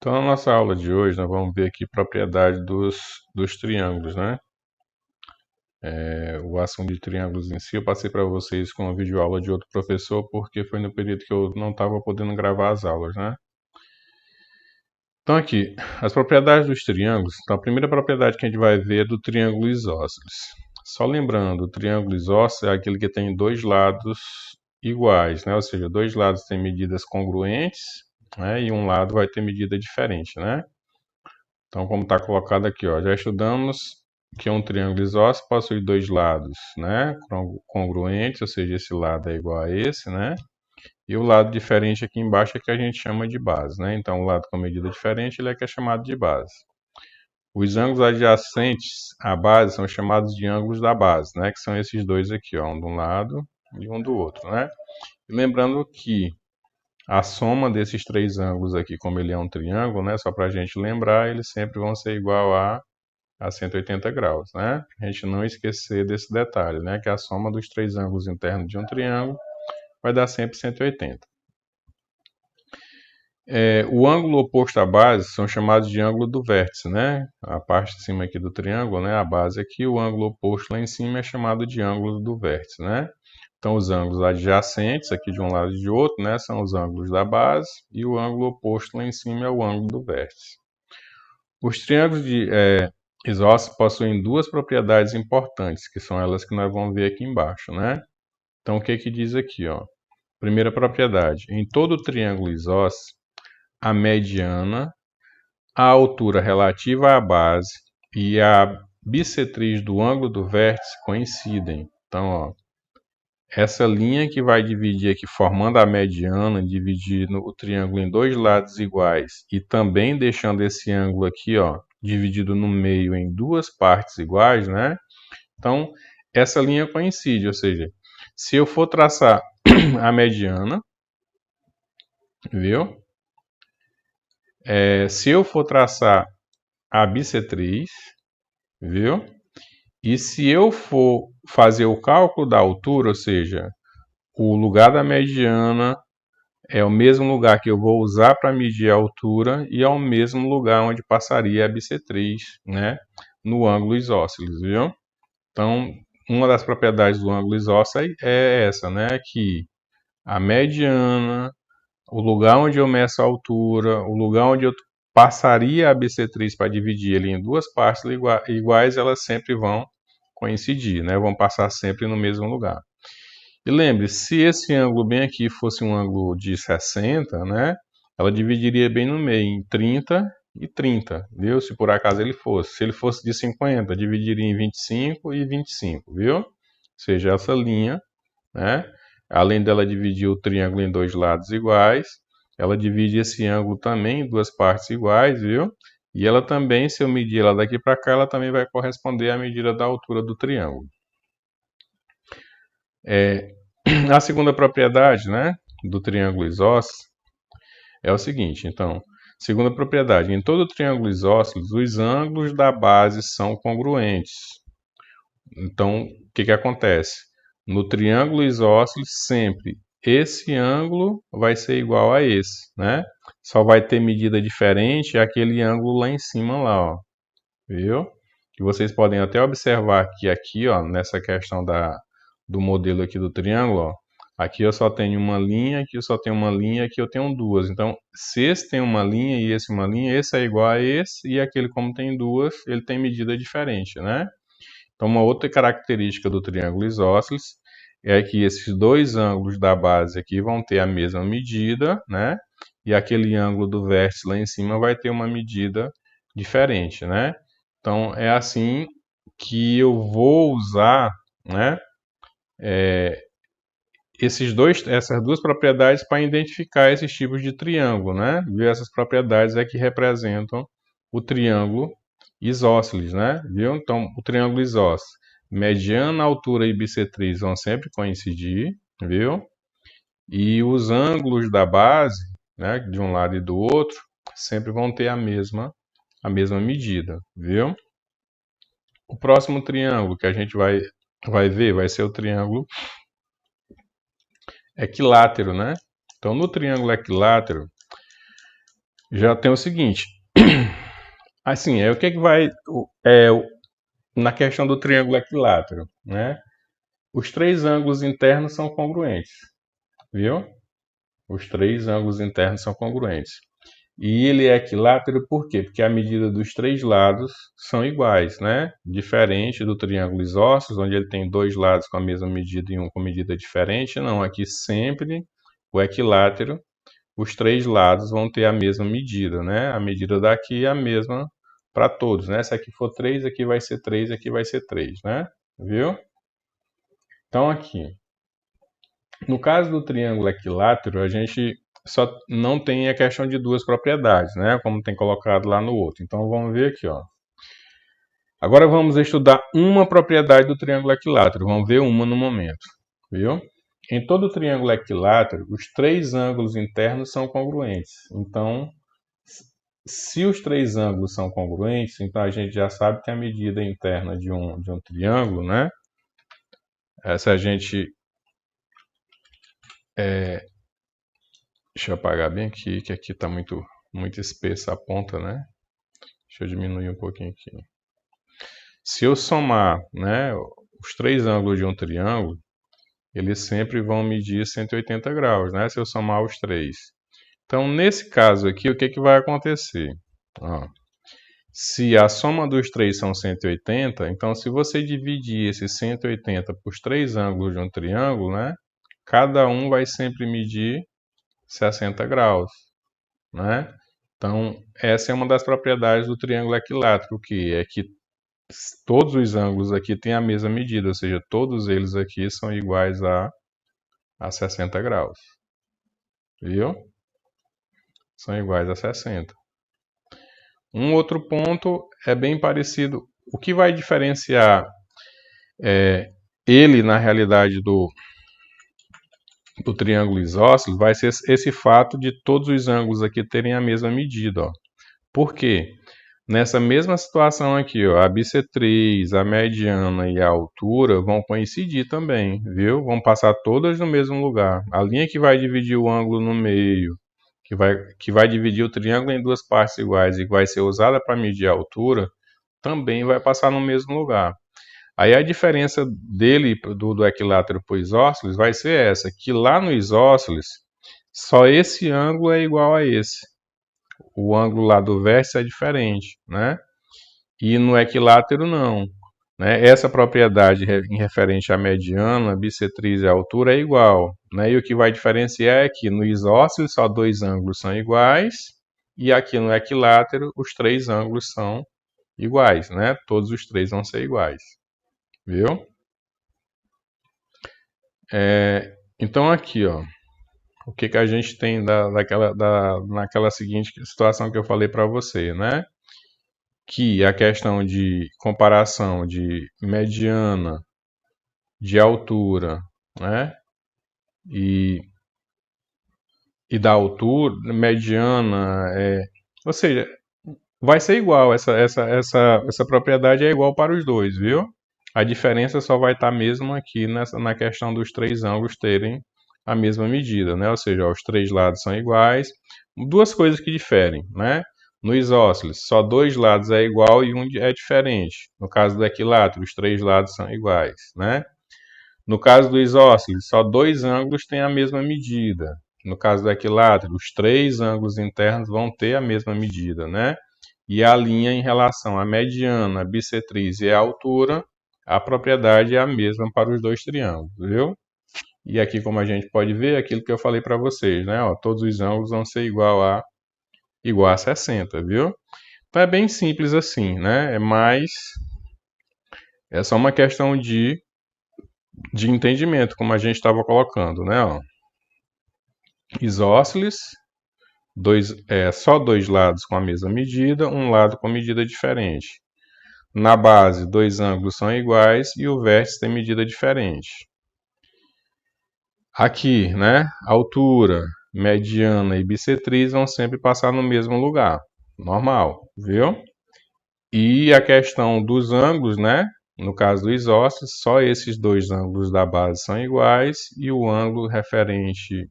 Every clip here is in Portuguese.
Então, na nossa aula de hoje, nós vamos ver aqui propriedade dos triângulos, né? O assunto de triângulos em si, eu passei para vocês com uma videoaula de outro professor, porque foi no período que eu não estava podendo gravar as aulas, né? Então, aqui, as propriedades dos triângulos. Então, a primeira propriedade que a gente vai ver é do triângulo isósceles. Só lembrando, o triângulo isósceles é aquele que tem dois lados iguais, né? Ou seja, dois lados têm medidas congruentes, né? E um lado vai ter medida diferente, né? Então, como está colocado aqui, ó, já estudamos que um triângulo isósceles possui dois lados, né, congruentes, ou seja, esse lado é igual a esse, né, e o lado diferente aqui embaixo é que a gente chama de base, né, então o lado com medida diferente ele é que é chamado de base. Os ângulos adjacentes à base são chamados de ângulos da base, né, que são esses dois aqui, ó, um de um lado e um do outro, né, e lembrando que a soma desses três ângulos aqui, como ele é um triângulo, né, só para a gente lembrar, eles sempre vão ser igual a 180 graus, né? A gente não esquecer desse detalhe, né, que a soma dos três ângulos internos de um triângulo vai dar sempre 180. O ângulo oposto à base são chamados de ângulo do vértice, né? A parte de cima aqui do triângulo, né, a base aqui, o ângulo oposto lá em cima é chamado de ângulo do vértice, né? Então, os ângulos adjacentes, aqui de um lado e de outro, né, são os ângulos da base, e o ângulo oposto lá em cima é o ângulo do vértice. Os triângulos isósceles possuem duas propriedades importantes, que são elas que nós vamos ver aqui embaixo, né? Então, o que que diz aqui, ó? Primeira propriedade, em todo triângulo isósceles, a mediana, a altura relativa à base e a bissetriz do ângulo do vértice coincidem. Então, ó, essa linha que vai dividir aqui, formando a mediana, dividindo o triângulo em dois lados iguais e também deixando esse ângulo aqui, ó, dividido no meio em duas partes iguais, né? Então, essa linha coincide, ou seja, se eu for traçar a mediana, viu? Se eu for traçar a bissetriz, viu? E se eu for fazer o cálculo da altura, ou seja, o lugar da mediana é o mesmo lugar que eu vou usar para medir a altura e é o mesmo lugar onde passaria a bissetriz, né, no ângulo isósceles, viu? Então, uma das propriedades do ângulo isósceles é essa, né, que a mediana, o lugar onde eu meço a altura, o lugar onde eu passaria a bissetriz para dividir ele em duas partes iguais, elas sempre vão coincidir, né, vão passar sempre no mesmo lugar. E lembre, se esse ângulo bem aqui fosse um ângulo de 60, né, ela dividiria bem no meio, em 30 e 30, viu? Se por acaso ele fosse. Se ele fosse de 50, dividiria em 25 e 25, viu? Ou seja, essa linha, né, além dela dividir o triângulo em dois lados iguais, ela divide esse ângulo também em duas partes iguais, viu? E ela também, se eu medir ela daqui para cá, ela também vai corresponder à medida da altura do triângulo. A segunda propriedade, né, do triângulo isósceles é o seguinte, então, segunda propriedade, em todo triângulo isósceles, os ângulos da base são congruentes. Então, o que que acontece? No triângulo isósceles, sempre esse ângulo vai ser igual a esse, né? Só vai ter medida diferente aquele ângulo lá em cima, lá, ó. Viu? E vocês podem até observar que aqui, ó, nessa questão do modelo aqui do triângulo, ó, aqui eu só tenho uma linha, aqui eu só tenho uma linha, aqui eu tenho duas. Então, se esse tem uma linha e esse uma linha, esse é igual a esse, e aquele como tem duas, ele tem medida diferente, né? Então, uma outra característica do triângulo isósceles é que esses dois ângulos da base aqui vão ter a mesma medida, né? E aquele ângulo do vértice lá em cima vai ter uma medida diferente, né? Então, é assim que eu vou usar, né, essas duas propriedades para identificar esses tipos de triângulo, né? Viu? Essas propriedades é que representam o triângulo isósceles, né? Viu? Então, o triângulo isósceles, mediana, altura e bissetriz vão sempre coincidir, viu? E os ângulos da base, né, de um lado e do outro, sempre vão ter a mesma medida, viu? O próximo triângulo que a gente vai ver vai ser o triângulo equilátero, né? Então, no triângulo equilátero, já tem o seguinte. Assim, o que vai na questão do triângulo equilátero, né? Os três ângulos internos são congruentes, viu? Os três ângulos internos são congruentes. E ele é equilátero por quê? Porque a medida dos três lados são iguais, né? Diferente do triângulo isósceles, onde ele tem dois lados com a mesma medida e um com medida diferente. Não, aqui sempre o equilátero, os três lados vão ter a mesma medida, né? A medida daqui é a mesma para todos, né? Se aqui for 3, aqui vai ser 3, aqui vai ser 3, né? Viu? Então aqui, no caso do triângulo equilátero, a gente só não tem a questão de duas propriedades, né? Como tem colocado lá no outro. Então vamos ver aqui, ó. Agora vamos estudar uma propriedade do triângulo equilátero. Vamos ver uma no momento, viu? Em todo triângulo equilátero, os três ângulos internos são congruentes. Então, se os três ângulos são congruentes, então a gente já sabe que a medida interna de um triângulo, né? Se a gente deixa eu apagar bem aqui, que aqui está muito espessa a ponta, né? Deixa eu diminuir um pouquinho aqui. Se eu somar, né, os três ângulos de um triângulo, eles sempre vão medir 180 graus, né? Se eu somar os três. Então, nesse caso aqui, o que vai acontecer? Ó, se a soma dos três são 180, então se você dividir esses 180 por três ângulos de um triângulo, né? Cada um vai sempre medir 60 graus, né? Então, essa é uma das propriedades do triângulo equilátero, que é que todos os ângulos aqui têm a mesma medida, ou seja, todos eles aqui são iguais a 60 graus. Viu? São iguais a 60. Um outro ponto é bem parecido. O que vai diferenciar ele, na realidade, do triângulo isósceles vai ser esse fato de todos os ângulos aqui terem a mesma medida. Ó. Por quê? Nessa mesma situação aqui, ó, a bissetriz, a mediana e a altura vão coincidir também, viu? Vão passar todas no mesmo lugar. A linha que vai dividir o ângulo no meio, que vai dividir o triângulo em duas partes iguais e que vai ser usada para medir a altura, também vai passar no mesmo lugar. Aí a diferença dele do equilátero para o isósceles vai ser essa, que lá no isósceles, só esse ângulo é igual a esse. O ângulo lá do vértice é diferente, né? E no equilátero não. Né? Essa propriedade em referente à mediana, bissetriz e altura é igual. Né? E o que vai diferenciar é que no isósceles só dois ângulos são iguais e aqui no equilátero os três ângulos são iguais. Né? Todos os três vão ser iguais. Viu? Então aqui, ó, o que a gente tem naquela seguinte situação que eu falei para você, né? Que a questão de comparação de mediana, de altura, né? E da altura, mediana, ou seja, vai ser igual, essa propriedade é igual para os dois, viu? A diferença só vai estar mesmo aqui na questão dos três ângulos terem a mesma medida, né? Ou seja, os três lados são iguais. Duas coisas que diferem, né? No isósceles, só dois lados é igual e um é diferente. No caso do equilátero, os três lados são iguais, né? No caso do isósceles, só dois ângulos têm a mesma medida. No caso do equilátero, os três ângulos internos vão ter a mesma medida, né? E a linha em relação à mediana, a bissetriz e a altura, a propriedade é a mesma para os dois triângulos, viu? E aqui, como a gente pode ver, aquilo que eu falei para vocês, né? Ó, todos os ângulos vão ser igual a 60, viu? Então é bem simples assim, né? É só uma questão de entendimento, como a gente estava colocando, né? Ó. Isósceles, só dois lados com a mesma medida, um lado com medida diferente. Na base, dois ângulos são iguais e o vértice tem medida diferente. Aqui, né? Altura, mediana e bissetriz vão sempre passar no mesmo lugar. Normal, viu? E a questão dos ângulos, né? No caso do isósceles, só esses dois ângulos da base são iguais e o ângulo referente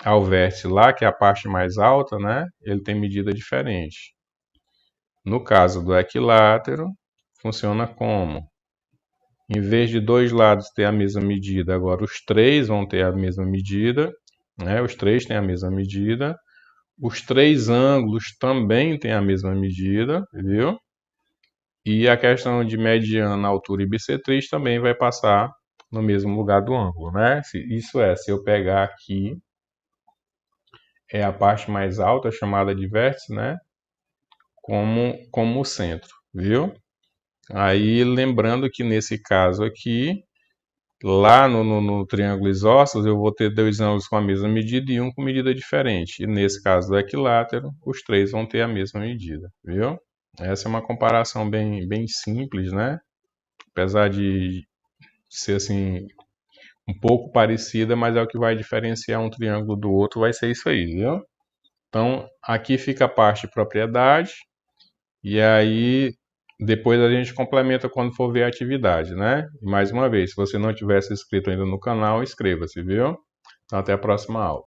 ao vértice lá, que é a parte mais alta, né? Ele tem medida diferente. No caso do equilátero, funciona como? Em vez de dois lados ter a mesma medida, agora os três vão ter a mesma medida, né? Os três têm a mesma medida. Os três ângulos também têm a mesma medida, viu? E a questão de mediana, altura e bissetriz também vai passar no mesmo lugar do ângulo, né? Isso é, se eu pegar aqui, é a parte mais alta, chamada de vértice, né? Como o centro, viu? Aí, lembrando que nesse caso aqui, lá no triângulo isósceles, eu vou ter dois ângulos com a mesma medida e um com medida diferente. E nesse caso do equilátero, os três vão ter a mesma medida, viu? Essa é uma comparação bem simples, né? Apesar de ser assim um pouco parecida, mas é o que vai diferenciar um triângulo do outro, vai ser isso aí, viu? Então, aqui fica a parte de propriedade, e aí depois a gente complementa quando for ver a atividade, né? E mais uma vez, se você não tivesse inscrito ainda no canal, inscreva-se, viu? Então, até a próxima aula.